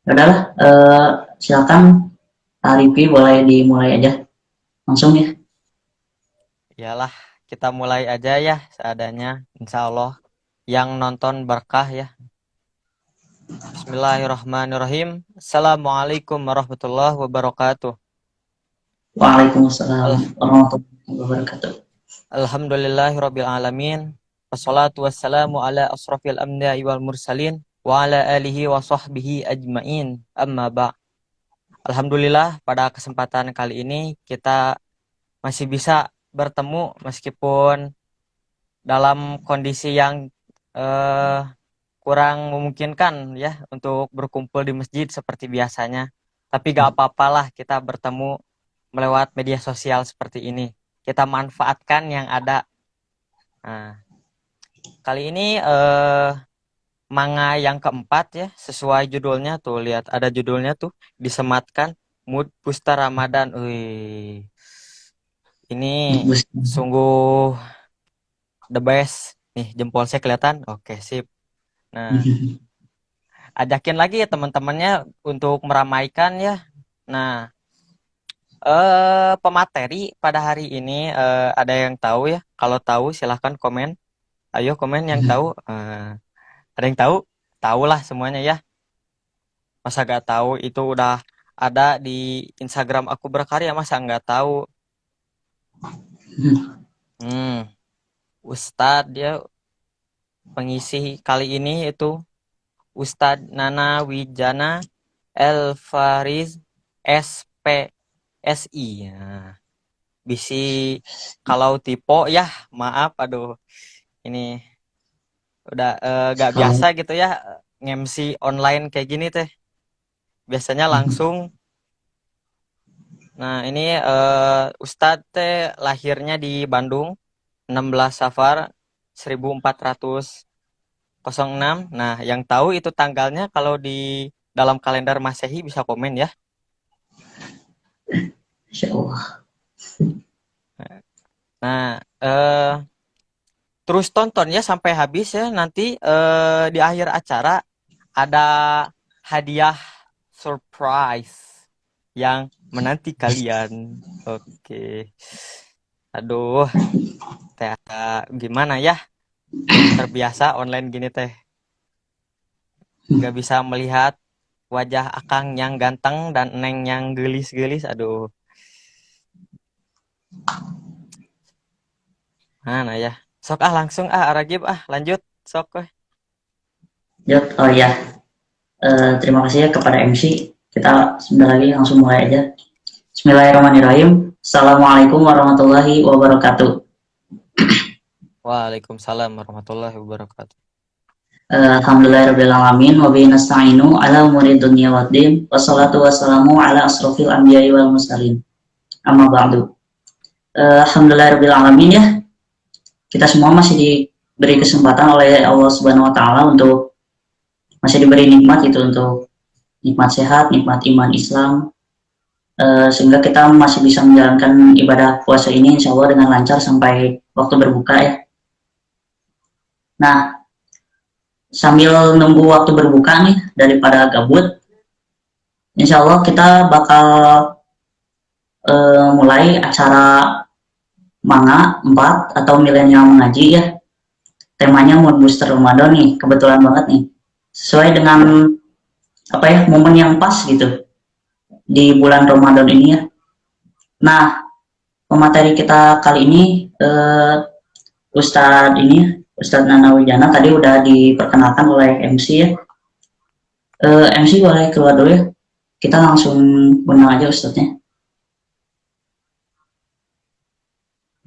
Udahlah, silakan Arifi boleh dimulai aja langsung ya. Iyalah, kita mulai aja ya seadanya. Insya Allah yang nonton berkah ya. Bismillahirrahmanirrahim. Assalamualaikum warahmatullahi wabarakatuh. Waalaikumsalam Al- warahmatullahi wabarakatuh. Alhamdulillahirabbil alamin. Wassalatu wassalamu ala asrofil anbiya'i wal mursalin wa ala alihi wa sahbihi ajmain. Amma ba'. Alhamdulillah pada kesempatan kali ini kita masih bisa bertemu meskipun dalam kondisi yang eh, kurang memungkinkan ya untuk berkumpul di masjid seperti biasanya. Tapi gak apa-apalah kita bertemu melewat media sosial seperti ini. Kita manfaatkan yang ada. Nah, kali ini manga yang keempat ya, sesuai judulnya tuh, lihat ada judulnya tuh, Disematkan Mood Pusta Ramadan. Wih, ini sungguh the best. Nih, jempol saya kelihatan. Oke, sip. Nah, ajakin lagi ya teman-temannya untuk meramaikan ya. Nah, pemateri pada hari ini ada yang tahu ya? Kalau tahu silahkan komen. Ayo komen yang tahu. Ada yang tahu? Tahulah semuanya ya. Masa gak tahu itu udah ada di Instagram aku berkarya, masa nggak tahu? Hmm, Ustadz dia pengisi kali ini itu Ustadz Nana Wijana El Fariz SPSI. Nah, bisi kalau tipe ya maaf, aduh ini udah gak Kalau biasa gitu ya nge-MC online kayak gini teh. Biasanya langsung. Nah ini Ustadz teh lahirnya di Bandung 16 Safar 1406. Nah yang tahu itu tanggalnya kalau di dalam kalender Masehi bisa komen ya. Insya Allah. Nah terus tonton ya sampai habis ya, nanti di akhir acara ada hadiah surprise yang menanti kalian. Oke. Aduh, teh gimana ya? Belum terbiasa online gini teh. Gak bisa melihat wajah Akang yang ganteng dan Neng yang gelis-gelis. Aduh, mana ya? Sok langsung Aragib lanjut sok weh. Ya, oh ya, terima kasih ya kepada MC. Kita sebentar lagi langsung mulai aja. Bismillahirrahmanirrahim. Assalamualaikum warahmatullahi wabarakatuh. Waalaikumsalam warahmatullahi wabarakatuh. Alhamdulillahirrahmanirrahim. Wa bihi nasta'inu ala umuri dunya waddin. Wassalatu wassalamu ala asrofil anbiya'i wal mursalin. Amma ba'du. Alhamdulillahirrahmanirrahim ya. Kita semua masih diberi kesempatan oleh Allah Subhanahu wa taala untuk masih diberi nikmat itu, untuk nikmat sehat, nikmat iman Islam, sehingga kita masih bisa menjalankan ibadah puasa ini insya Allah dengan lancar sampai waktu berbuka ya. Nah, sambil nunggu waktu berbuka nih daripada gabut, insya Allah kita bakal mulai acara manga 4 atau milenial mengaji ya. Temanya mood booster Ramadan nih, kebetulan banget nih. Sesuai dengan apa ya, momen yang pas gitu di bulan Ramadan ini ya. Nah, pemateri kita kali ini Ustadz ini, Ustadz Nana Wijana tadi udah diperkenalkan oleh MC ya. MC boleh keluar dulu ya. Kita langsung undang aja Ustadznya.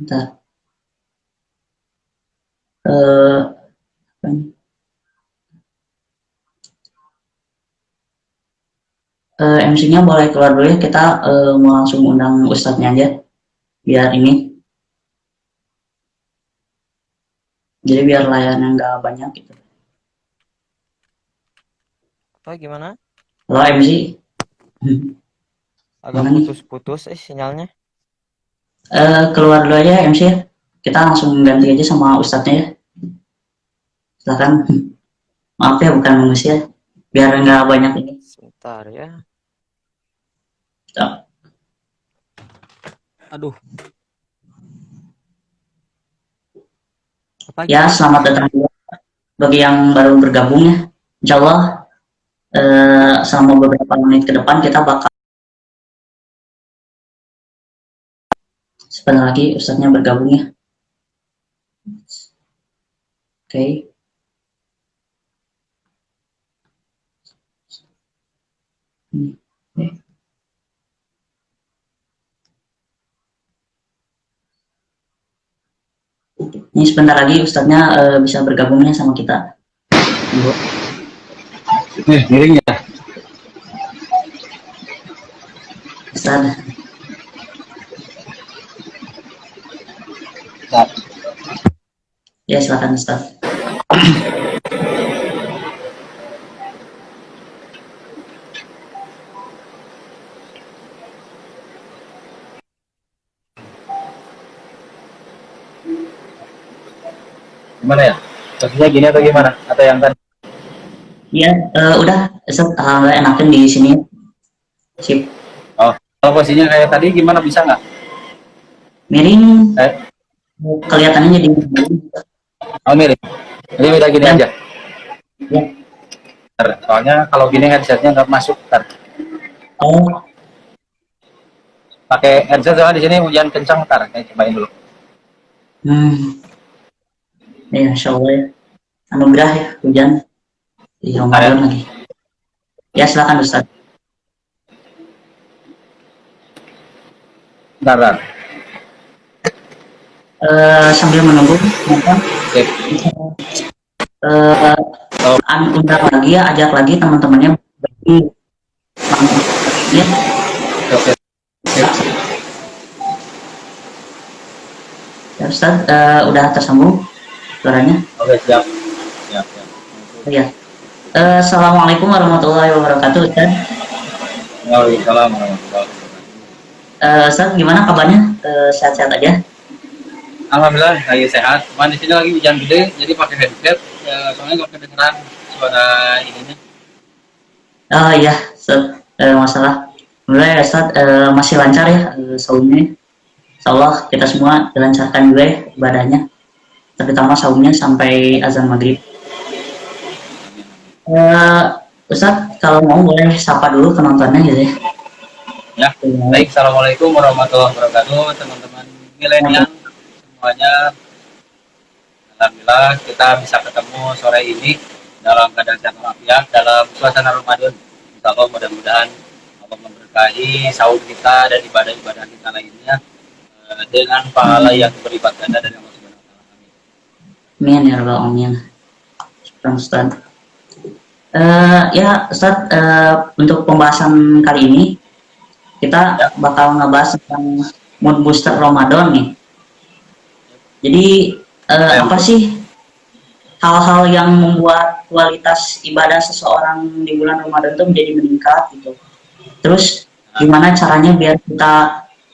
Bentar. MC-nya boleh keluar dulu ya. Kita mau langsung undang Ustadznya aja. Biar ini. Jadi biar layannya nggak banyak gitu. Oh gimana? Halo MC. Agak Mana nih? putus-putus sinyalnya. Keluar dulu aja MC ya. Kita langsung ganti aja sama Ustadznya ya. Silakan. Maaf ya bukan mengusir. Biar nggak banyak ini. Bentar ya. Ya, Aduh, apa ya, gitu? selamat datang juga bagi yang baru bergabung ya. Insya Allah selama beberapa menit ke depan kita bakal sebentar lagi Ustadznya bergabung ya. Oke. Hmm. Oke. Ini sebentar lagi Ustadznya bisa bergabungnya sama kita. Tunggu. Miring ya. Ustadz. Nah, Ya, silakan Ustadz. gimana ya? Posisinya gini atau gimana? Atau yang kan? Ya, udah Ustadz, alhamdulillah enakin di sini. Sip. Oh, kalau posisinya kayak tadi gimana, bisa nggak? Miring Eh, kelihatannya jadi miring. oh miring. Jadi beda gini Dan aja. ya, Ntar, soalnya kalau gini headsetnya nggak masuk. Ntar. oh, Pakai headset soalnya di sini hujan kencang. Ntar, cobain dulu. ya, Insya Allah ya. Anugerah ya, hujan di Ntar ya. Ramadan lagi. Ya, silakan Ustadz. Ntar. Sambil menunggu, nonton, Sip. eh, Oh, undang lagi ya, ajak lagi teman-temannya bagi ya, oke. Sip. ya Ustadz, udah tersambung suaranya. Oke, siap. Siap, siap. Oh, ya. Assalamualaikum warahmatullahi wabarakatuh Ustadz. Waalaikumsalam warahmatullahi wabarakatuh. Ustadz gimana kabarnya? Sehat-sehat aja? Alhamdulillah lagi sehat. Cuman di sini lagi hujan gede, jadi pakai headset. Ya, soalnya nggak kedengeran suara ininya. Oh iya, Ustadz, masalah. Alhamdulillah ya Ustadz, masih lancar ya saumnya. Insya Allah kita semua dilancarkan juga ya ibadahnya, terutama saumnya sampai azan maghrib. Eh, Ustadz, kalau mau boleh sapa dulu penontonnya gitu ya. Ya, baik. Assalamualaikum warahmatullahi wabarakatuh, teman-teman milenial semuanya. Alhamdulillah kita bisa ketemu sore ini dalam keadaan sehat walafiat dalam suasana Ramadan. Insya Allah mudah-mudahan Allah memberkahi sahur kita dan ibadah-ibadah kita lainnya dengan pahala yang berlipat ganda dari Allah Subhanahu wa taala. Amin. Amin ya rabbal alamin. Syukran, Ustadz. Ya Ustadz, untuk pembahasan kali ini kita Ya, bakal ngebahas tentang mood booster Ramadan nih. Jadi saya apa sih hal-hal yang membuat kualitas ibadah seseorang di bulan Ramadan itu menjadi meningkat gitu. Terus gimana caranya biar kita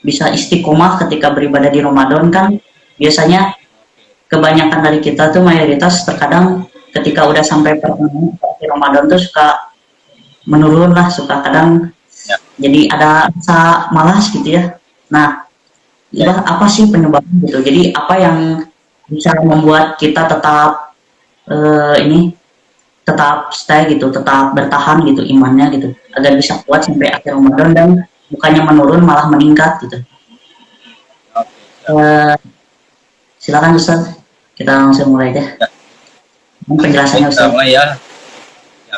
bisa istiqomah ketika beribadah di Ramadan? Kan biasanya kebanyakan dari kita tuh mayoritas terkadang ketika udah sampai pertengahan di Ramadan tuh suka menurun lah, suka kadang ya, jadi ada rasa malas gitu ya. Nah, ya, apa sih penyebabnya gitu? Jadi apa yang bisa membuat kita tetap ini tetap stay gitu, tetap bertahan gitu imannya gitu, agar bisa kuat sampai akhir Ramadan dan bukannya menurun malah meningkat gitu. oke, siap. Eh, Silakan Ustaz, kita langsung mulai deh Ya, baik, penjelasannya kita Ustaz. mulai ya. Ya.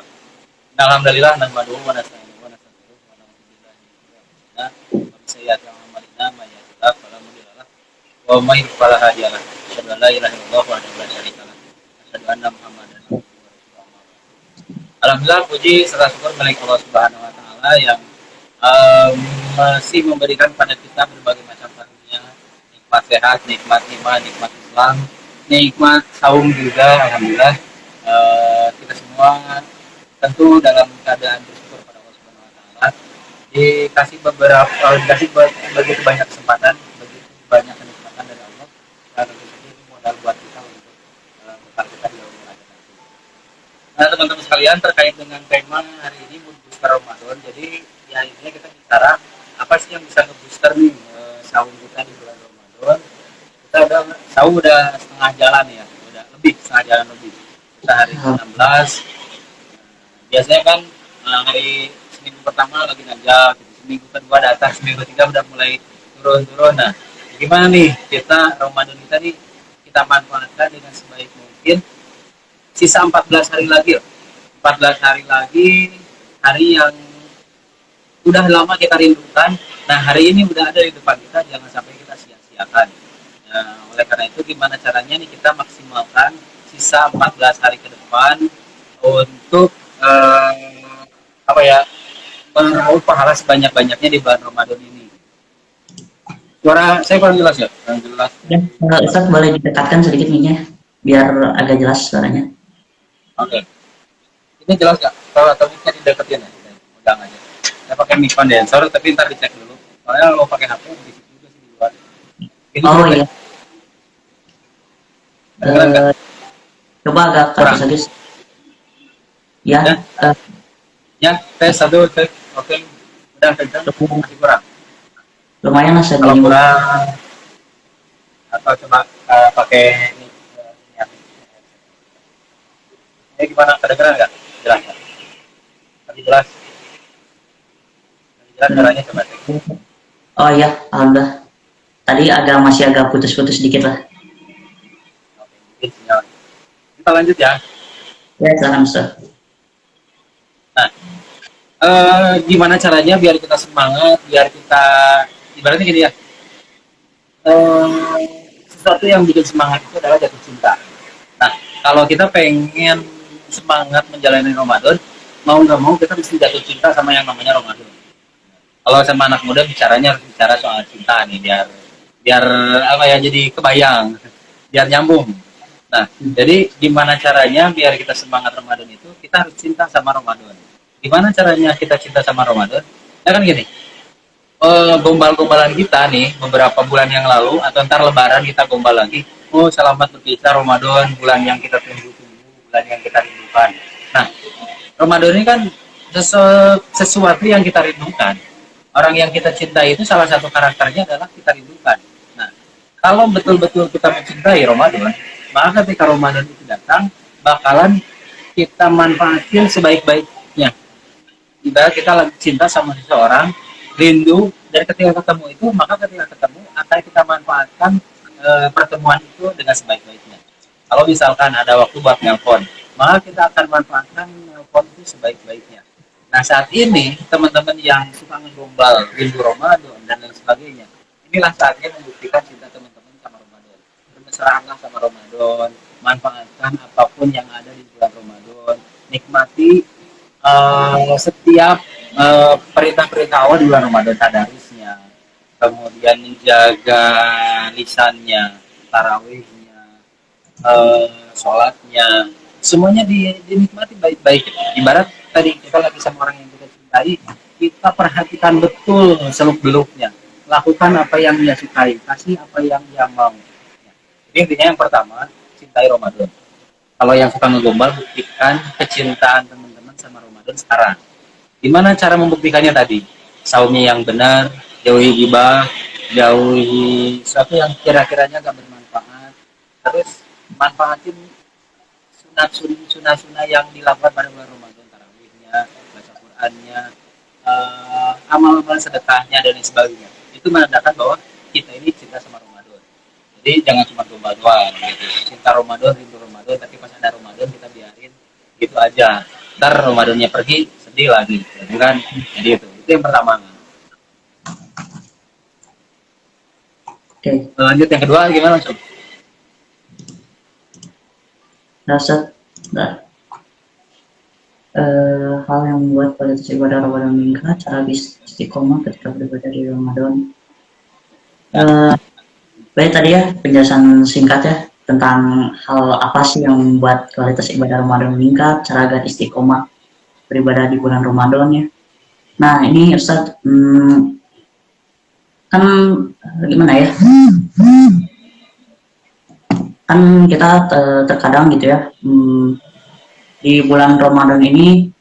Alhamdulillah nahmaduhu wa nasta'inuhu wa nastaghfiruh wa na'udzu billahi min syururi sayyiati a'malina may yahdihillahu fala mudilla lahu wa may yudlil fala hadiya lahu. Asyhadu an la ilaha illallah wahdahu la syarika lahu. Asyhadu anna Muhammadan abduhu wa rasuluh. Alhamdulillah puji serta syukur milik Allah Subhanahu wa taala yang masih memberikan pada kita berbagai macam karunia, nikmat sehat, nikmat iman, nikmat Islam, nikmat saum juga. Alhamdulillah kita semua tentu dalam keadaan bersyukur pada Allah Subhanahu wa taala, dikasih begitu banyak kesempatan, begitu banyak kenikmatan dari Allah, dan tentu saja itu modal buat kita untuk bekal kita di dalam belajar nanti. teman-teman sekalian, terkait dengan tema hari ini booster Ramadan. Jadi ya intinya kita bicara apa sih yang bisa ngebooster nih sahur kita di bulan Ramadan. Kita udah setengah jalan ya, udah lebih setengah jalan lebih. Kita hari 16. Biasanya kan hari seminggu pertama lagi nanjak, gitu. Seminggu kedua datang, seminggu ketiga udah mulai turun-turun. Nah, gimana nih kita Ramadan kita nih kita manfaatkan dengan sebaik mungkin. Sisa 14 hari lagi, 14 hari lagi, hari yang udah lama kita rindukan. Nah, hari ini udah ada di depan kita, jangan sampai kita sia-siakan. Nah, oleh karena itu gimana caranya nih kita maksimalkan sisa 14 hari ke depan untuk apa ya, meraup pahala sebanyak-banyaknya di bulan Ramadan ini. Suara saya kurang jelas ya? Kurang jelas. Ya, Ustaz boleh didekatkan sedikit nih biar agak jelas suaranya. Oke. Ini jelas nggak? Kalau atau bisa dideketin ya? Udah aja. Saya pakai mic condenser, tapi ntar dicek dulu. Soalnya kalau pakai HP di situ juga sih di luar. Ini Oh coba iya. Coba agak ke atas lagi. Ya. Ya. Ya, tes satu, tes. Oke. Udah kencang, masih kurang. Lumayan lah saya Kalau bingung. kurang, atau coba pakai ini. Ini gimana? Kedengeran nggak? Jelas nggak? Tadi jelas. Tadi jelas caranya coba cek. Oh iya, alhamdulillah. Tadi masih agak putus-putus sedikit lah. Oke, mungkin sinyal. Kita lanjut ya. Ya, silakan Ustaz. Nah, gimana caranya biar kita semangat, biar kita ibaratnya gini ya, sesuatu yang bikin semangat itu adalah jatuh cinta. Nah, kalau kita pengen semangat menjalani Ramadan, mau nggak mau kita mesti jatuh cinta sama yang namanya Ramadan. Kalau sama anak muda bicaranya harus bicara soal cinta nih, biar apa ya, jadi kebayang, biar nyambung. Nah, jadi gimana caranya biar kita semangat Ramadan itu, kita harus cinta sama Ramadan. Gimana caranya kita cinta sama Ramadan? Ya kan gini, gombal-gombalan kita nih beberapa bulan yang lalu atau ntar Lebaran kita gombal lagi. Oh, selamat berpisah Ramadan, bulan yang kita tunggu-tunggu, bulan yang kita rindukan. Nah, Ramadan ini kan sesuatu yang kita rindukan. Orang yang kita cintai itu salah satu karakternya adalah kita rindukan. Nah, kalau betul-betul kita mencintai Ramadan, maka ketika Ramadan itu datang, bakalan kita manfaatin sebaik-baiknya. Ibarat kita lagi cinta sama seseorang, rindu, dan ketika ketemu itu, maka ketika ketemu akan kita manfaatkan pertemuan itu dengan sebaik-baiknya. Kalau misalkan ada waktu buat nelpon, maka kita akan manfaatkan nelpon itu sebaik-baiknya. Nah, saat ini teman-teman yang suka ngegombal rindu Ramadan dan lain sebagainya, inilah saatnya membuktikan cinta teman-teman sama Ramadan. Bermesraanlah sama Ramadan, manfaatkan apapun yang ada di bulan Ramadan, nikmati setiap perintah-perintah Allah di bulan Ramadan, tadarusnya, kemudian menjaga lisannya, tarawihnya, sholatnya, semuanya dinikmati baik-baik. Ibarat tadi kita lagi sama orang yang kita cintai, kita perhatikan betul seluk-beluknya, lakukan apa yang dia sukai, kasih apa yang dia mau. Jadi intinya yang pertama, cintai Ramadan. Kalau yang suka ngegombal, buktikan kecintaan teman-teman sama Ramadan sekarang. Gimana cara membuktikannya tadi? Saumnya yang benar, jauhi ghibah, jauhi sesuatu yang kira-kiranya gak bermanfaat. Terus manfaatin sunat-sunah yang dilakukan pada bulan Ramadan, tarawihnya, baca Qur'annya, amal-amal sedekahnya dan lain sebagainya. Itu menandakan bahwa kita ini cinta sama Ramadan. Jadi jangan cuma gombal doang gitu. Cinta Ramadan, rindu Ramadan, tapi pas ada Ramadan kita biarin gitu aja. Ntar Ramadannya pergi, sedih lagi, gitu kan? Jadi itu yang pertama. Oke. Lanjut yang kedua gimana, Sob? Ustaz, hal yang membuat kualitas ibadah Ramadan meningkat, cara istiqomah ketika beribadah di Ramadan. Baik, tadi ya penjelasan singkat ya tentang hal apa sih yang membuat kualitas ibadah Ramadan meningkat, cara agar istiqomah beribadah di bulan Ramadan ya. Nah ini Ustaz, kan gimana ya? Kan kita terkadang gitu ya, di bulan Ramadan ini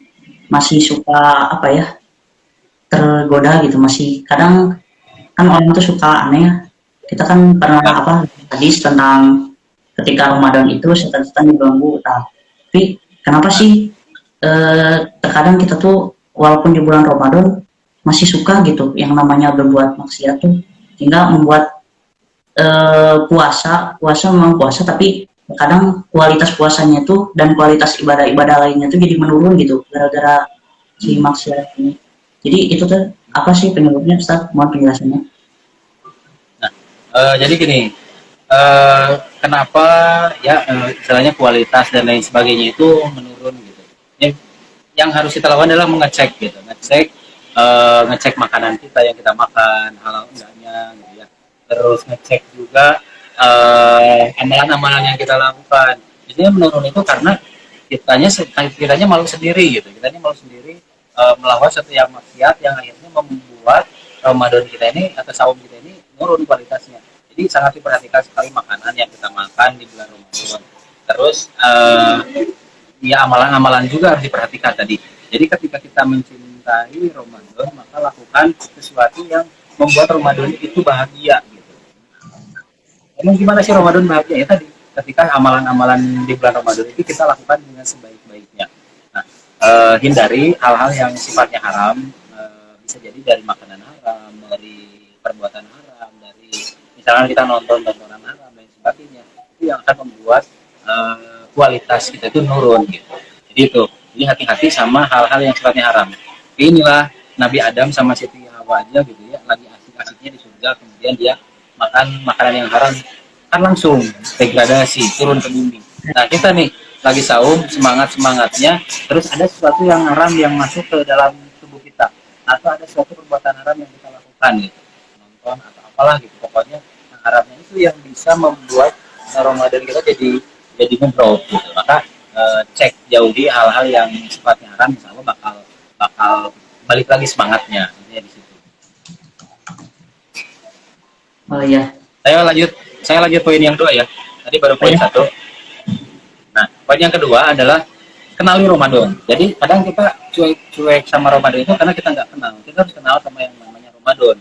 masih suka apa ya, tergoda gitu, masih kadang kan orang tuh suka aneh ya. Kita kan pernah apa hadis tentang ketika Ramadan itu setan-setan diganggu. Tapi kenapa sih terkadang kita tuh walaupun di bulan Ramadan masih suka gitu yang namanya berbuat maksiat tuh, sehingga membuat puasa memang puasa, tapi kadang kualitas puasanya tuh dan kualitas ibadah-ibadah lainnya tuh jadi menurun gitu gara-gara si maksiat ini. Jadi itu tuh apa sih penyebabnya, Ustaz? Mohon penjelasannya. Jadi gini, kenapa ya istilahnya kualitas dan lain sebagainya itu menurun gitu. Yang harus kita lakukan adalah mengecek gitu, ngecek makanan kita yang kita makan halal enggaknya gitu ya. Terus ngecek juga amalan-amalan yang kita lakukan. Biasanya menurun itu karena kitanya malu sendiri gitu. Kitanya malu sendiri melakukan satu yang maksiat yang akhirnya membuat Ramadan kita ini atau saum kita ini menurun kualitasnya. Jadi sangat diperhatikan sekali makanan yang kita makan di bulan Ramadan. Terus ya amalan-amalan juga harus diperhatikan tadi. Jadi ketika kita mencintai Ramadan, maka lakukan sesuatu yang membuat Ramadan itu bahagia gitu. Emang gimana sih Ramadan bahagia? Ya tadi, ketika amalan-amalan di bulan Ramadan itu kita lakukan dengan sebaik-baiknya. Nah, hindari hal-hal yang sifatnya haram, bisa jadi dari makanan haram, dari perbuatan haram, dari misalnya kita nonton tontonan haram dan sebagainya. Itu yang akan membuat kualitas kita itu nurun gitu. Jadi itu, jadi hati-hati sama hal-hal yang sifatnya haram. Inilah Nabi Adam sama Siti Hawa aja gitu ya, lagi asik-asiknya di surga, kemudian dia makan makanan yang haram, kan langsung degradasi, turun ke bumi. Nah kita nih lagi saum, semangatnya, terus ada sesuatu yang haram yang masuk ke dalam tubuh kita, atau ada suatu perbuatan haram yang kita lakukan gitu, nonton atau apalah gitu, pokoknya yang haramnya itu yang bisa membuat Ramadan kita jadi ngedrop gitu. Maka cek jauhi hal-hal yang sifatnya haram, misalnya bakal balik lagi semangatnya di situ. Oh iya. Saya lanjut poin yang 2 ya. Tadi baru poin 1. Nah, poin yang kedua adalah kenali Ramadan. Jadi kadang kita cuek sama Ramadan itu karena kita nggak kenal. Kita harus kenal sama yang namanya Ramadan.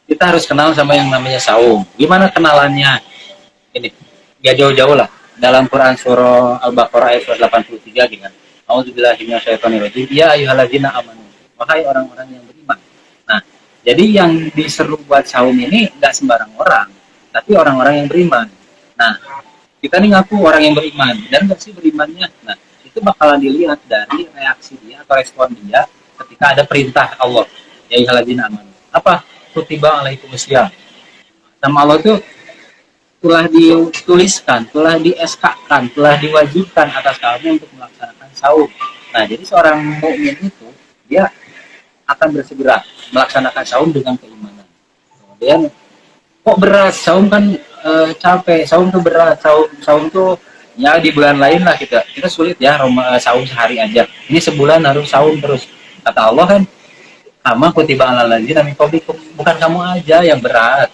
Kita harus kenal sama yang namanya saum. Gimana kenalannya? Ini, gak jauh-jauh lah. Dalam Quran surah Al-Baqarah ayat 83 gitu kan. A'udzubillahi minasyaitonirrajim. Ya ayyuhalladzina amanu. Wahai orang-orang yang beriman. Nah, jadi yang diseru buat saum ini nggak sembarang orang, tapi orang-orang yang beriman. Nah, kita nih ngaku orang yang beriman, dan nggak sih berimannya? Nah, itu bakalan dilihat dari reaksi dia atau respon dia ketika ada perintah Allah. Ya ayyuhalladzina amanu. Apa? Kutiba alaikumusiyam. Sama Allah itu telah dituliskan, telah di-SK-kan, telah diwajibkan atas kamu untuk melaksanakan saum. Nah, jadi seorang mukmin itu dia akan bersegera melaksanakan saum dengan keimanan. Kemudian kok berat, saum kan capek, saum tuh berat, saum tuh ya di bulan lain lah kita sulit ya saum sehari aja. Ini sebulan harus saum terus. Kata Allah kan, "Kama kutiba alal ladzina min qablikum." Bukan kamu aja yang berat.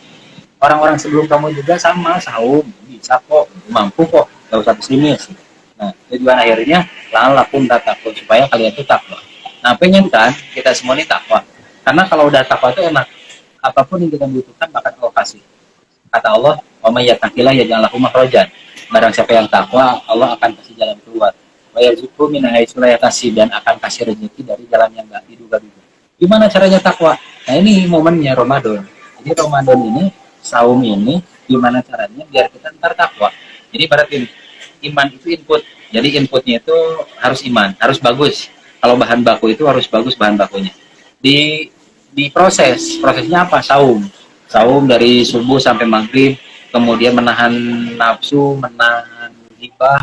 Orang-orang sebelum kamu juga sama saum, bisa kok, mampu kok, gak usah pesimis. Nah, tujuan akhirnya la'allakum tattaqun, supaya kalian itu takwa. Nah, pengen kan kita semua ini takwa. Karena kalau udah takwa itu enak. Apapun yang kita butuhkan bahkan Allah kasih. Kata Allah, "Wa may yattaqillah yaj'al lahu makhrajan." Barang siapa yang takwa, Allah akan kasih jalan keluar. Wa yarzuqhu min haitsu la yahtasib, dan akan kasih rezeki dari jalan yang enggak diduga-duga. Gimana caranya takwa? Nah, ini momennya Ramadan. Jadi Ramadan ini, saum ini, gimana caranya biar kita ntar takwa. Jadi berarti iman itu input. Jadi inputnya itu harus iman, harus bagus. Kalau bahan baku itu harus bagus bahan bakunya. Di prosesnya apa? Saum dari subuh sampai maghrib, kemudian menahan nafsu, menahan ghibah,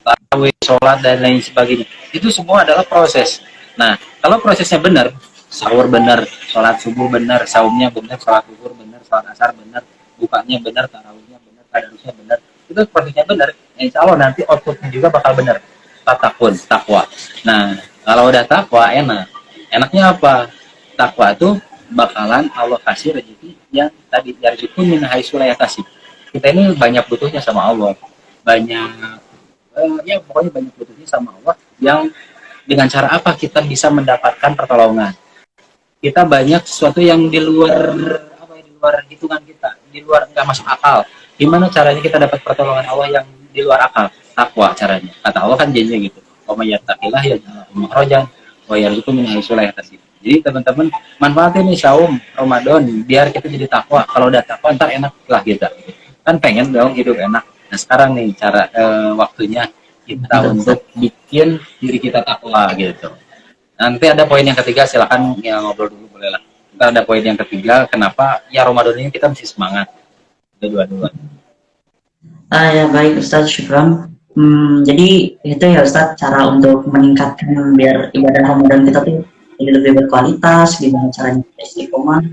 tarawih, sholat dan lain sebagainya. Itu semua adalah proses. Nah, kalau prosesnya benar, sahur benar, sholat subuh benar, saumnya benar, sholat zuhur benar, sholat asar benar, bukanya benar, tarawihnya benar, tadarusnya benar, itu prosesnya benar, insya Allah nanti outputnya juga bakal benar. Takwa. Nah, kalau udah takwa enaknya apa? Takwa itu bakalan Allah kasih rezeki yang tadi yarzuqun min haitsu la yahtasib. Kita ini banyak butuhnya sama Allah, banyak ya pokoknya banyak butuhnya sama Allah, yang dengan cara apa kita bisa mendapatkan pertolongan. Kita banyak sesuatu yang di luar apa ya, di luar hitungan kita, di luar nggak masuk akal. Gimana caranya kita dapat pertolongan Allah yang di luar akal? Takwa caranya. Kata Allah kan janjinya gitu. Wa may yattaqillah yaj'al lahu makhrajan wa yarzuqhu min haitsu la yahtasib. Jadi teman-teman manfaatin nih saum Ramadan biar kita jadi takwa. Kalau udah takwa ntar enak lah kita. Kan pengen dong hidup enak. Nah sekarang nih cara waktunya kita untuk bikin diri kita takwa gitu. Nanti ada poin yang ketiga, silakan ya ngobrol dulu boleh lah. Ntar ada poin yang ketiga, kenapa ya Ramadan ini kita mesti semangat. Dua-dua. Ya baik Ustadz, syukran. Jadi itu ya Ustadz cara untuk meningkatkan biar ibadah Ramadan kita tuh jadi lebih berkualitas, gimana caranya istiqomah.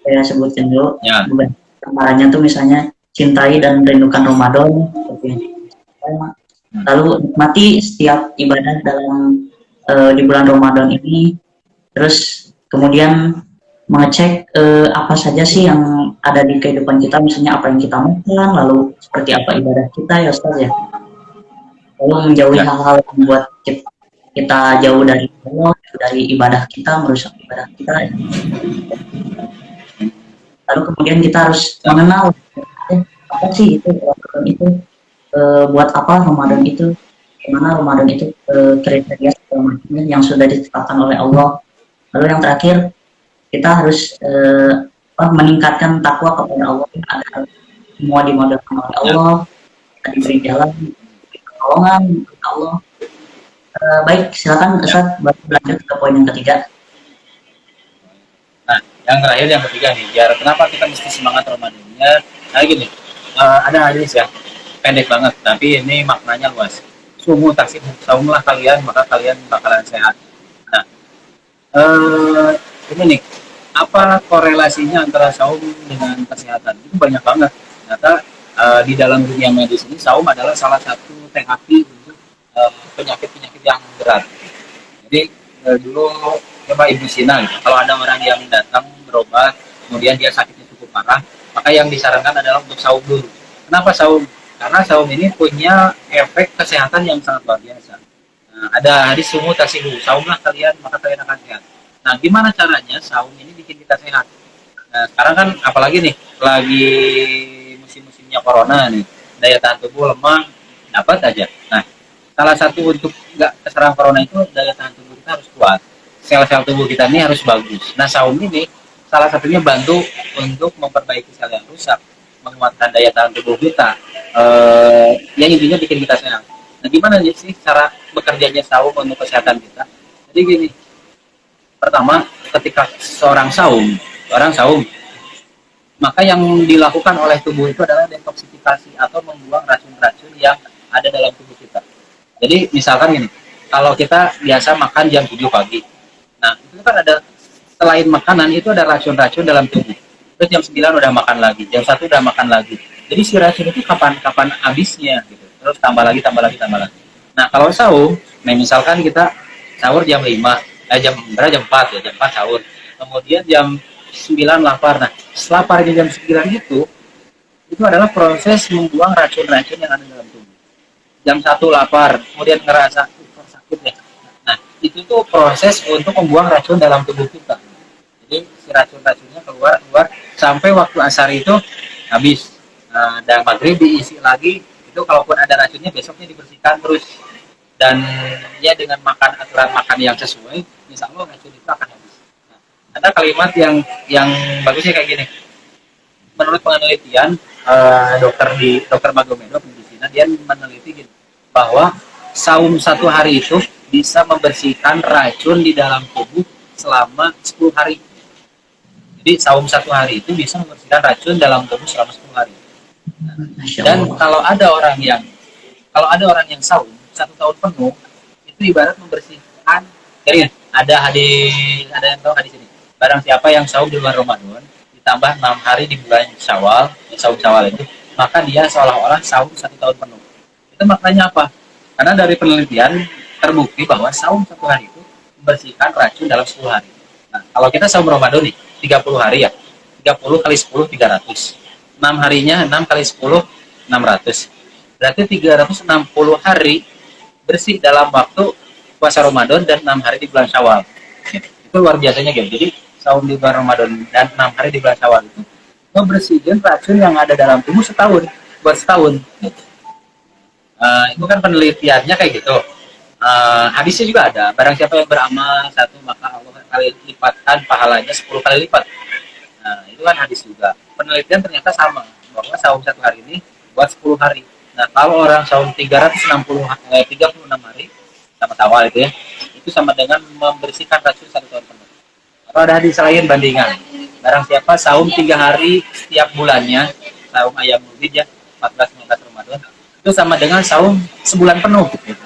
Saya sebutkan dulu. Ya. Caranya tuh misalnya cintai dan rindukan Ramadan, lalu nikmati setiap ibadah dalam di bulan Ramadan ini, terus kemudian mengecek apa saja sih yang ada di kehidupan kita, misalnya apa yang kita makan, lalu seperti apa ibadah kita ya Ustaz ya, lalu menjauhi hal-hal yang membuat kita jauh dari Allah, dari ibadah kita, merusak ibadah kita ya. Lalu kemudian kita harus mengenal apa sih itu Ramadan itu, buat apa Ramadan itu, gimana Ramadan itu, kriteria yang sudah ditetapkan oleh Allah. Lalu yang terakhir kita harus meningkatkan takwa kepada Allah agar semua dimudahkan oleh Allah, kita diberi jalan, diberi pertolongan oleh Allah. Baik, silakan Ustaz berlanjut ke poin yang ketiga. Nah, yang terakhir yang ketiga nih, biar kenapa kita mesti semangat Ramadannya? Nah gini, ada hadis ya, pendek banget, tapi ini maknanya luas. Sumu taksib saumlah kalian, maka kalian bakalan sehat. Nah, ini nih, apa korelasinya antara saum dengan kesehatan? Itu banyak banget. Ternyata di dalam dunia medis ini saum adalah salah satu terapi untuk penyakit-penyakit yang berat. Jadi dulu coba Ibu Sina, gitu. Kalau ada orang yang datang berobat, kemudian dia sakitnya cukup parah, maka yang disarankan adalah untuk saum dulu. Kenapa saum? Karena saum ini punya efek kesehatan yang sangat luar biasa. Nah, ada hadis sumu tasihu, saumlah kalian maka kalian akan sehat. Nah, gimana caranya saum ini bikin kita sehat? Nah, sekarang kan apalagi nih, lagi musim-musimnya corona nih, daya tahan tubuh lemah, dapat aja. Nah, salah satu untuk nggak keserang corona itu daya tahan tubuh kita harus kuat. Sel-sel tubuh kita ini harus bagus. Nah, saum ini salah satunya bantu untuk memperbaiki sel yang rusak, menguatkan daya tahan tubuh kita, yang intinya bikin kita sehat. Nah, gimana sih cara bekerjanya saum untuk kesehatan kita? Jadi gini, pertama, ketika seorang saum, maka yang dilakukan oleh tubuh itu adalah detoksifikasi atau membuang racun-racun yang ada dalam tubuh kita. Jadi misalkan gini, kalau kita biasa makan jam 7 pagi, nah itu kan ada, selain makanan itu ada racun-racun dalam tubuh. Terus jam 9 udah makan lagi, jam 1 udah makan lagi. Jadi si racun itu kapan habisnya gitu. Terus tambah lagi. Nah, kalau saum, nah misalkan kita sahur jam 5, jam 4 ya, jam 4 sahur. Kemudian jam 9 lapar. Nah, lapar jam 9 itu adalah proses membuang racun-racun yang ada dalam tubuh. Jam 1 lapar, kemudian ngerasa sakit ya. Nah, itu tuh proses untuk membuang racun dalam tubuh kita. Jadi si racun-racunnya keluar sampai waktu asar itu habis. Dan maghrib diisi lagi, itu kalaupun ada racunnya besoknya dibersihkan terus. Dan ya dengan aturan makan yang sesuai, insya Allah racun itu akan habis. Nah, ada kalimat yang bagusnya kayak gini. Menurut penelitian dokter Magomedov di Cina, dia meneliti gitu, bahwa saum 1 hari itu bisa membersihkan racun di dalam tubuh selama 10 hari. Jadi saum 1 hari itu bisa membersihkan racun dalam tubuh selama 10 hari. Dan kalau ada orang yang saum 1 tahun penuh, itu ibarat membersihkan. Jadi ada yang tahu hadis ini. Barang siapa yang saum di bulan Ramadan ditambah 6 hari di bulan Syawal, saum Syawal itu, maka dia seolah-olah saum 1 tahun penuh. Itu maknanya apa? Karena dari penelitian terbukti bahwa saum 1 hari itu membersihkan racun dalam 10 hari. Nah, kalau kita saum Ramadan nih 30 hari ya, 30 kali 10 300. 6 harinya 6 kali 10 600. Berarti 360 hari bersih dalam waktu puasa Ramadan dan 6 hari di bulan Syawal. Itu luar biasanya gitu. Jadi saum di bulan Ramadan dan 6 hari di bulan Syawal itu membersihkan racun yang ada dalam tubuh setahun, buat setahun. Gitu. Itu kan penelitiannya kayak gitu. Hadisnya juga ada. Barang siapa yang beramal satu maka Allah kali lipatkan pahalanya 10 kali lipat. Nah, itu kan hadis juga. Penelitian ternyata sama bahwa saum satu hari ini buat 10 hari. Nah, kalau orang saum 36 hari sama tawal itu sama dengan membersihkan racun 1 tahun penuh. Kalau ada hadis lain bandingan, barang siapa saum 3 hari setiap bulannya, saum ayam mulid ya, 14-15 Ramadan, itu sama dengan saum sebulan penuh. Gitu.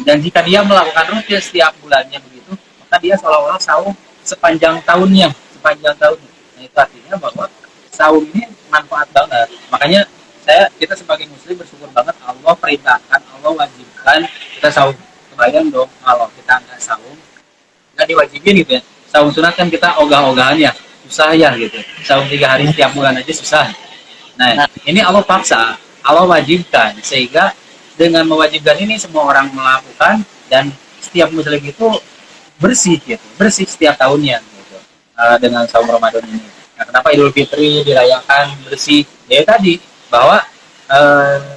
Dan jika dia melakukan rutin setiap bulannya begitu, maka dia seolah-olah saum sepanjang tahunnya, sepanjang tahun. Nah, itu artinya bahwa saum ini manfaat banget. Makanya kita sebagai muslim bersyukur banget Allah perintahkan, Allah wajibkan kita saum. Kebayang dong kalau kita nggak saum, nggak diwajibin gitu ya. Saum sunat kan kita ogah-ogahan ya, susah ya gitu. Saum 3 hari setiap bulan aja susah. Nah, ini Allah paksa, Allah wajibkan, sehingga dengan mewajibkan ini semua orang melakukan dan setiap muslim itu bersih gitu, bersih setiap tahunnya gitu, dengan saum Ramadan ini. Nah, kenapa Idul Fitri dirayakan bersih? Ya tadi bahwa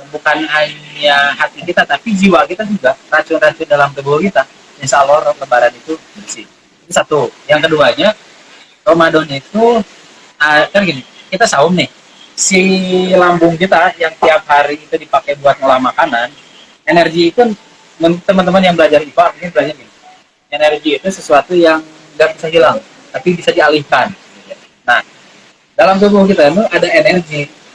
bukan hanya hati kita tapi jiwa kita juga, racun-racun dalam tubuh kita, insya Allah Lebaran itu bersih. Itu satu. Yang keduanya, Ramadan itu kan gini, kita saum nih, si lambung kita yang tiap hari itu dipakai buat ngolah makanan, energi itu teman-teman yang belajar IPA mungkin belajar gini, energi itu sesuatu yang nggak bisa hilang tapi bisa dialihkan. Nah, dalam tubuh kita itu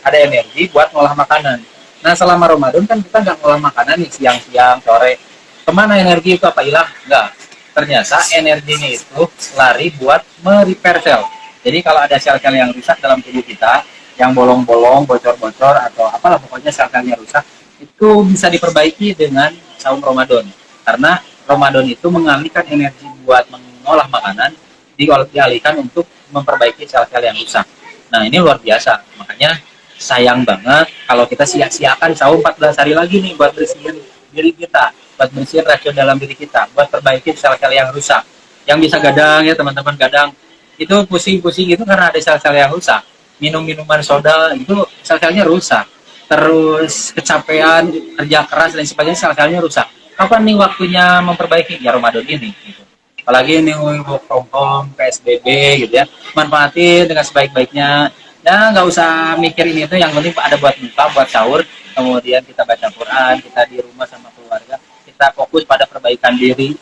ada energi buat ngolah makanan. Nah, selama Ramadan kan kita nggak ngolah makanan nih, siang-siang, sore, kemana energi itu? Apa hilang? Nggak, ternyata energinya itu lari buat merepair sel. Jadi kalau ada sel-sel yang rusak dalam tubuh kita, yang bolong-bolong, bocor-bocor, atau apalah pokoknya sel-selnya rusak, itu bisa diperbaiki dengan saum Ramadan. Karena Ramadan itu mengalihkan energi buat mengolah makanan, dialihkan untuk memperbaiki sel-sel yang rusak. Nah, ini luar biasa. Makanya sayang banget kalau kita sia-siakan saum 14 hari lagi nih buat bersihin diri kita, buat bersihin racun dalam diri kita, buat perbaiki sel-sel yang rusak. Yang bisa gadang ya teman-teman, gadang itu pusing-pusing itu karena ada sel-sel yang rusak. Minum minuman soda itu sel-selnya rusak, terus kecapean, kerja keras dan sebagainya, sel-selnya rusak. Kapan nih waktunya memperbaiki? Ya Ramadan ini gitu. Apalagi ini work from home, PSBB gitu ya, manfaatin dengan sebaik-baiknya. Ya nggak usah mikir ini itu, yang penting ada buat buka, buat sahur, kemudian kita baca Quran, kita di rumah sama keluarga, kita fokus pada perbaikan diri.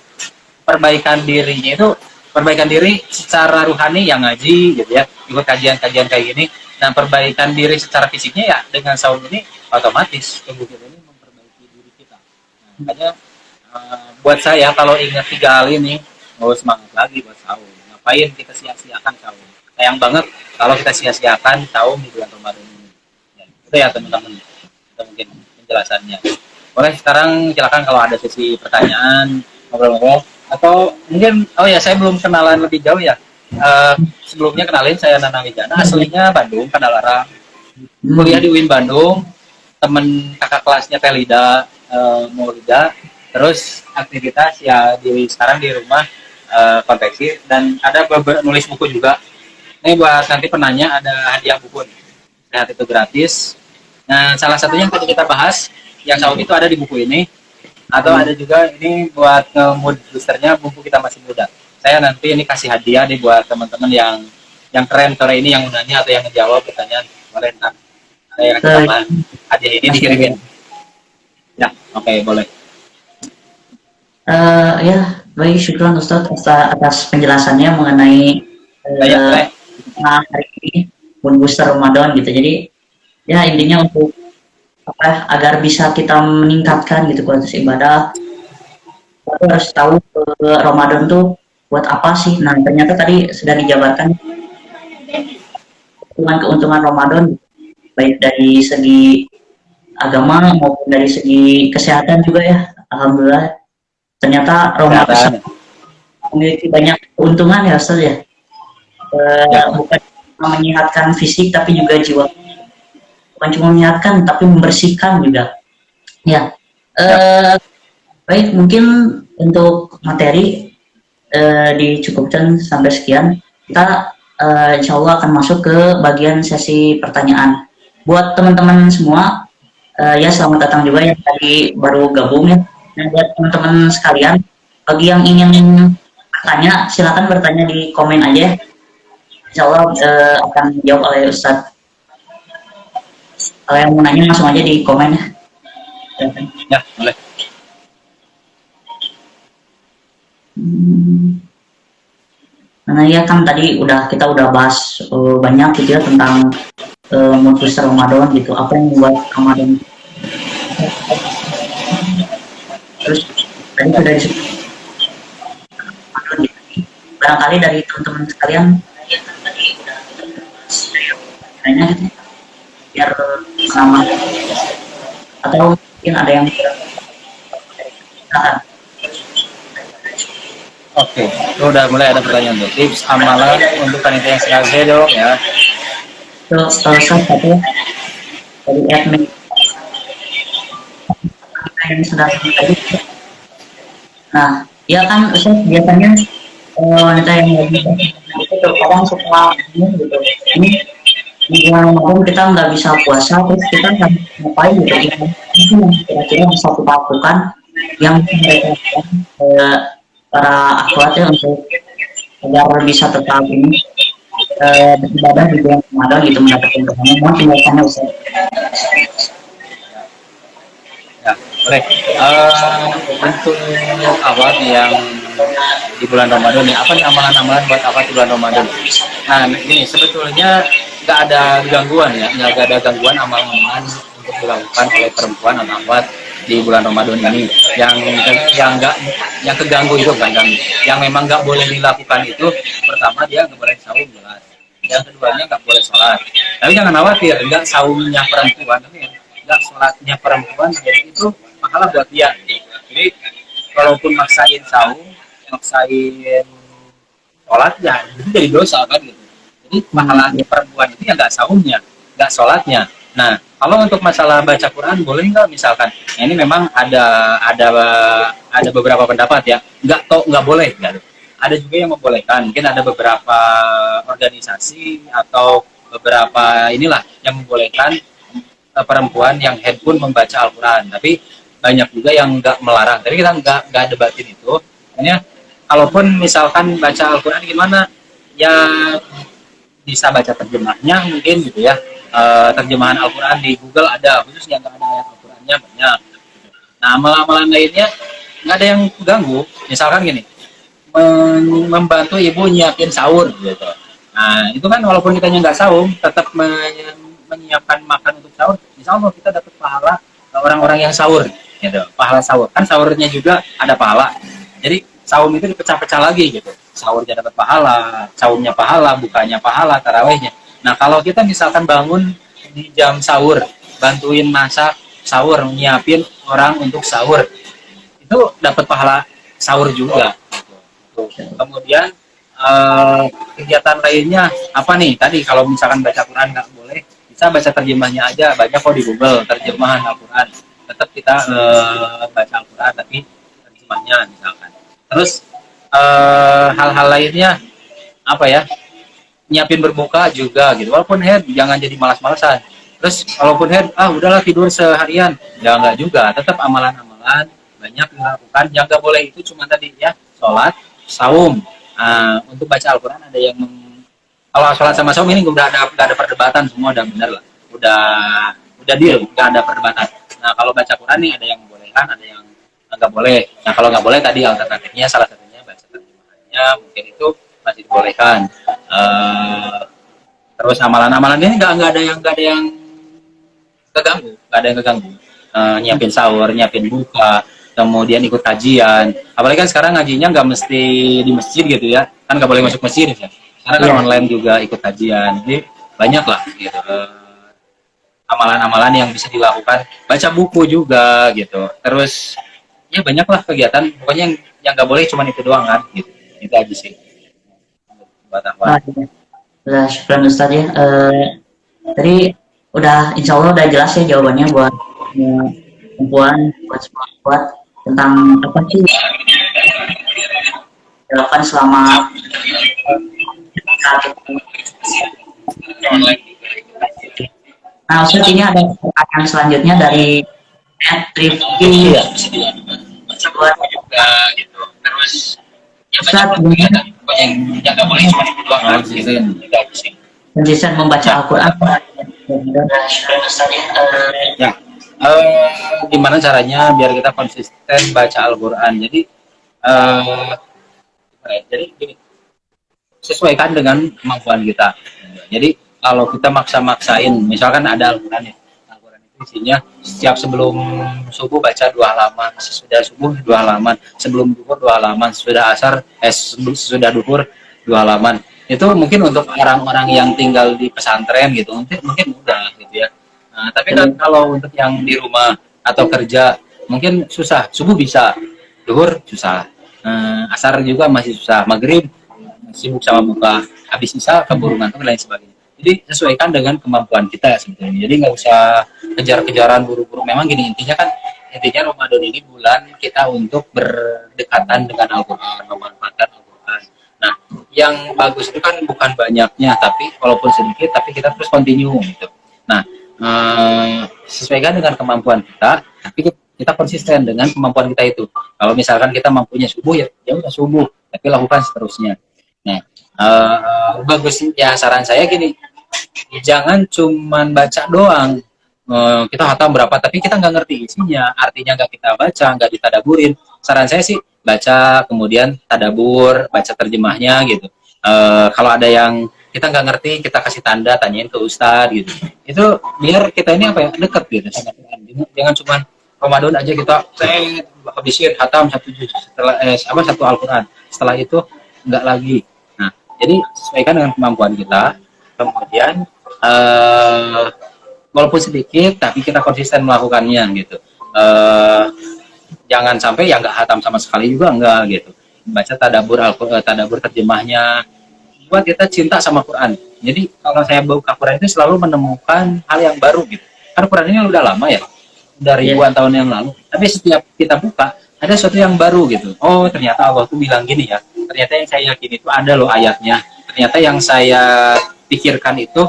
Perbaikan dirinya itu, perbaikan diri secara ruhani yang ngaji gitu ya, ikut kajian-kajian kayak gini. Nah, perbaikan diri secara fisiknya ya dengan saum ini otomatis tubuh kita ini memperbaiki diri kita. Nah, makanya buat saya kalau ingat 3 hal ini, mau semangat lagi buat saum. Ngapain kita sia-siakan saum? Sayang banget kalau kita sia-siakan saum di bulan Ramadan ini. Ya, itu ya teman-teman. Itu mungkin penjelasannya. Boleh sekarang silakan kalau ada sesi pertanyaan, ngobrol-ngobrol. Atau mungkin, oh ya saya belum kenalan lebih jauh ya. Sebelumnya kenalin, saya Nana Wijana, aslinya Bandung, Padalarang. Kuliah di UIN Bandung, temen kakak kelasnya Telida, Maulida. Terus aktivitas ya sekarang di rumah konveksi, dan ada nulis buku juga. Ini buat nanti penanya ada hadiah buku nih. Sehat itu gratis. Nah, salah satunya yang tadi kita bahas, yang saum itu ada di buku ini. Atau ada juga ini buat mood boosternya, buku kita masih muda. Saya nanti ini kasih hadiah nih buat teman-teman yang keren sore ini, yang nanya atau yang menjawab pertanyaan. Boleh ntar saya kasih tambahan hadiah ini dikirimin. Ya, oke, boleh. Ya, baik, syukur Ustadz atas penjelasannya mengenai hari ini mood booster Ramadan gitu. Jadi ya intinya untuk agar bisa kita meningkatkan gitu kualitas ibadah, kita harus tahu Ramadan tuh buat apa sih. Nah, ternyata tadi sudah dijabarkan keuntungan Ramadan baik dari segi agama maupun dari segi kesehatan juga ya. Alhamdulillah ternyata Ramadan memiliki banyak keuntungan ya Ustaz ya. Bukan menyehatkan fisik tapi juga jiwa. Bukan cuma menyehatkan tapi membersihkan juga. Ya, Ya, eh, baik, mungkin untuk materi dicukupkan sampai sekian. Kita insya Allah akan masuk ke bagian sesi pertanyaan. Buat teman-teman semua, ya selamat datang juga yang tadi baru gabung ya. Dan buat teman-teman sekalian, bagi yang ingin bertanya, silakan bertanya di komen aja ya. Insya Allah akan dijawab oleh Ustadz. Kalau yang mau nanya langsung aja di komen ya. ya, boleh. Nah ya kan tadi kita udah bahas banyak gitu ya tentang mood booster Ramadan gitu. Apa yang membuat Ramadan, terus tadi sudah disebut Ramadan gitu. Barangkali dari teman-teman sekalian kiranya gitu ya, biar sama atau mungkin ada yang silakan. Oke, itu udah mulai ada pertanyaan tuh. Tips amalan untuk panitia yang sengaja dong ya. Itu salah satu dari admin yang sedang tadi. Nah, ya kan Ustaz biasanya wanita yang lagi itu terkadang suka ini gitu. Ini di bulan Ramadan kita nggak bisa puasa, terus kita nggak ngapain gitu. Itu yang kira-kira bisa kita lakukan yang mereka lakukan, para akhwat ya untuk agar bisa tetap ini beribadah di bulan Ramadan gitu mendapatkan pahala. Mohon penjelasannya Ustaz. Ya, boleh. Untuk awal yang di bulan Ramadan nih, apa nih amalan-amalan buat apa di bulan Ramadan? Nah, ini sebetulnya nggak ada gangguan ya, nggak ada gangguan amalan-amalan untuk dilakukan oleh perempuan atau akhwat di bulan Ramadan ini. Yang nggak yang keganggu itu kan, yang memang nggak boleh dilakukan itu pertama dia nggak boleh saum jelas. Yang keduanya nggak boleh sholat. Tapi jangan khawatir, nggak saumnya perempuan, tapi nggak sholatnya perempuan itu pahala buat dia. Jadi walaupun maksain saum, maksain sholat ya itu jadi dosa kan gitu. Jadi pahalanya perempuan itu ya nggak saumnya, nggak sholatnya. Nah kalau untuk masalah baca Quran boleh nggak misalkan? Nah, ini memang ada beberapa pendapat ya. Nggak boleh. Gitu. Ada juga yang membolehkan. Mungkin ada beberapa organisasi atau beberapa inilah yang membolehkan perempuan yang head pun membaca Al-Quran. Tapi banyak juga yang nggak melarang. Tapi kita nggak debatin itu. Hanya kalaupun misalkan baca Al-Quran gimana, ya bisa baca terjemahnya mungkin gitu ya. Terjemahan Al-Quran di Google ada, khusus yang nggak ada ayat Al-Qurannya banyak. Nah, amalan-amalan lainnya nggak ada yang ganggu. Misalkan gini, membantu ibu nyiapin sahur gitu. Nah, itu kan walaupun kita nggak saum, tetap menyiapkan makan untuk sahur. Insya Allah kita dapat pahala orang-orang yang sahur, gitu. Pahala sahur. Kan sahurnya juga ada pahala. Jadi saum itu dipecah-pecah lagi gitu. Sahurnya dapat pahala, saumnya pahala, bukanya pahala, tarawehnya. Nah, kalau kita misalkan bangun di jam sahur, bantuin masak sahur, nyiapin orang untuk sahur, itu dapat pahala sahur juga. Kemudian kegiatan lainnya apa nih? Tadi kalau misalkan baca Quran nggak boleh, bisa baca terjemahnya aja. Banyak kok di Google terjemahan Al-Quran. Tetap kita baca Al-Quran tapi terjemahnya misalkan. Terus hal-hal lainnya apa ya? Nyiapin berbuka juga gitu. Walaupun head jangan jadi malas-malasan. Terus walaupun head udahlah tidur seharian, ya nggak juga. Tetap amalan-amalan banyak dilakukan. Yang nggak boleh itu cuma tadi ya sholat, saum. Untuk baca Al-Quran ada yang kalau sholat sama saum ini udah ada perdebatan, semua udah benar lah, udah deal, nggak ada perdebatan. Nah kalau baca Quran nih ada yang membolehkan, ada yang nggak boleh. Nah kalau nggak boleh tadi alternatifnya salah satunya baca terjemahannya, mungkin itu masih dibolehkan. Terus amalan-amalan ini nggak ada yang keganggu, nggak ada yang keganggu. Nyiapin sahur, nyiapin buka, kemudian ikut kajian. Apalagi kan sekarang ngajinya nggak mesti di masjid gitu ya, kan nggak boleh masuk masjid ya. Karena kan online juga ikut kajian, jadi banyak lah gitu. Amalan-amalan yang bisa dilakukan. Baca buku juga gitu. Terus ya banyak lah kegiatan. Pokoknya yang nggak boleh cuma itu doang kan. Gitu. Itu aja sih. Buat apa? Udah syukuran Ustaz ya. Tadi insya Allah udah jelas ya jawabannya buat kemampuan buat semangat kuat tentang apa sih dilakukan selama Nah, Ustaz, ini ada pertanyaan selanjutnya dari Rifki. Iya. Juga gitu. Terus Ustaz, yang nggak boleh cuma itu doang gitu kan. konsisten membaca Al-Quran. Ya, gimana caranya biar kita konsisten baca Al-Quran? Jadi gini, sesuaikan dengan kemampuan kita. Jadi kalau kita maksa-maksain, misalkan ada Al-Quran ya, Al-Quran itu isinya setiap sebelum subuh baca 2 halaman, sesudah subuh 2 halaman, sebelum duhur 2 halaman, sesudah asar, sesudah duhur 2 halaman. Itu mungkin untuk orang-orang yang tinggal di pesantren gitu, mungkin mudah gitu ya. Nah, tapi kan kalau untuk yang di rumah atau kerja mungkin susah. Subuh bisa, duhur susah, asar juga masih susah, maghrib sibuk sama buka, habis isya keburu ngantuk dan lain sebagainya. Jadi sesuaikan dengan kemampuan kita sebetulnya. Jadi nggak usah kejar-kejaran buru-buru. Memang gini intinya Ramadan ini bulan kita untuk berdekatan dengan Al-Quran, memanfaatkan Al-Quran. Nah, yang bagus itu kan bukan banyaknya, tapi walaupun sedikit, tapi kita terus continue gitu. Nah, sesuaikan dengan kemampuan kita, tapi kita konsisten dengan kemampuan kita itu. Kalau misalkan kita mampunya subuh ya udah subuh, tapi lakukan seterusnya. Nah, bagus ya, saran saya gini, jangan cuman baca doang. Kita hatam berapa, tapi kita nggak ngerti isinya, artinya nggak kita baca, nggak ditadaburin. Saran saya sih baca, kemudian tadabur, baca terjemahnya gitu. Kalau ada yang kita nggak ngerti, kita kasih tanda, tanyain ke ustadz gitu. Itu biar kita ini apa ya, deket gitu sama Tuhan. Jangan cuman Ramadan aja kita habisin hatam satu juz setelah satu Al-Quran. Setelah itu nggak lagi. Nah, jadi sesuaikan dengan kemampuan kita. Kemudian walaupun sedikit, tapi kita konsisten melakukannya gitu. Jangan sampai ya nggak hatam sama sekali juga enggak gitu. Baca tadabur terjemahnya, buat kita cinta sama Quran. Jadi kalau saya buka Quran itu selalu menemukan hal yang baru gitu. Karena Quran ini udah lama ya, udah ribuan tahun yang lalu. Tapi setiap kita buka ada sesuatu yang baru gitu. Oh, ternyata Allah tuh bilang gini ya. Ternyata yang saya yakin itu ada loh ayatnya. Ternyata yang saya pikirkan itu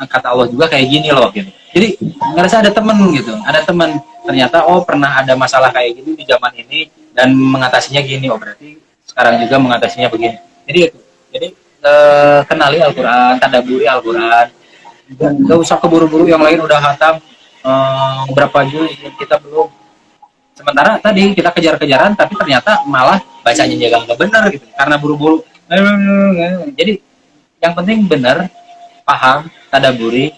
kata Allah juga kayak gini loh gitu. Jadi ngerasa ada temen gitu, ada teman. Ternyata oh pernah ada masalah kayak gini di zaman ini dan mengatasinya gini. Oh berarti sekarang juga mengatasinya begini. Jadi kenali Al-Quran, tadaburi Al-Quran. Gak usah keburu-buru yang lain udah hatam berapa juz kita belum. Sementara tadi kita kejar-kejaran tapi ternyata malah bacanya juga nggak benar gitu karena buru-buru. Jadi yang penting benar, paham, tadaburi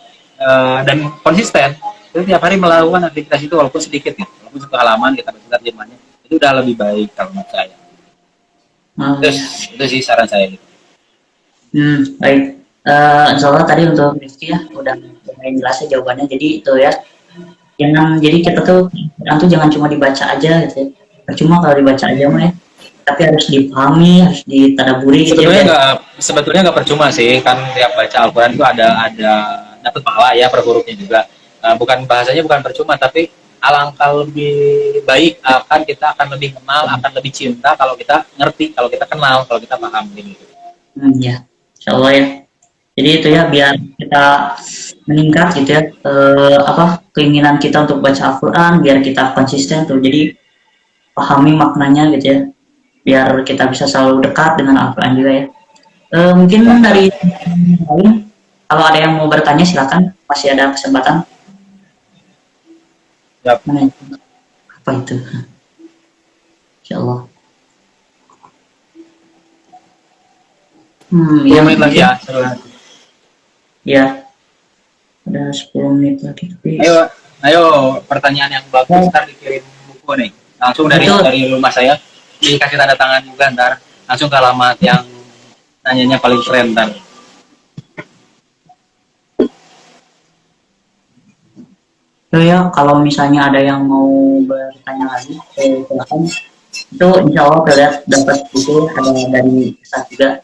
dan konsisten. Jadi tiap hari melakukan aktivitas itu walaupun sedikit gitu, walaupun satu halaman kita baca terjemahnya itu udah lebih baik kalau menurut saya. Itu sih saran saya gitu. Baik. Insya Allah tadi untuk Rizky ya udah lumayan jelas ya jawabannya. Jadi itu ya, jadi kita tuh jangan cuma dibaca aja gitu ya. Percuma kalau dibaca aja mah ya, tapi harus dipahami, harus ditadaburi gitu ya. Sebetulnya nggak percuma sih, kan tiap baca Al-Quran itu ada dapat pahala ya per hurufnya juga. Bukan bahasanya bukan percuma, tapi alangkah lebih baik kita akan lebih kenal, akan lebih cinta kalau kita ngerti, kalau kita kenal, kalau kita paham gitu. Ya, insya Allah ya. Jadi itu ya biar kita meningkat gitu ya, keinginan kita untuk baca Al-Quran, biar kita konsisten tuh. Jadi pahami maknanya gitu ya, biar kita bisa selalu dekat dengan Al-Quran juga ya. Mungkin dari lain, kalau ada yang mau bertanya silakan, masih ada kesempatan. Yap. Apa itu? Insya Allah. Ya, menit lagi ya. Ya. Ada 10 menit lagi. Tapi... Ayo pertanyaan yang bagus ntar dikirim buku nih. Langsung dari rumah saya. Dikasih tanda tangan juga ntar. Langsung ke alamat yang nanyanya paling keren ntar. Ya, kalau misalnya ada yang mau bertanya lagi, silakan. Itu insya Allah kalian dapat buku ada dari Ustaz juga.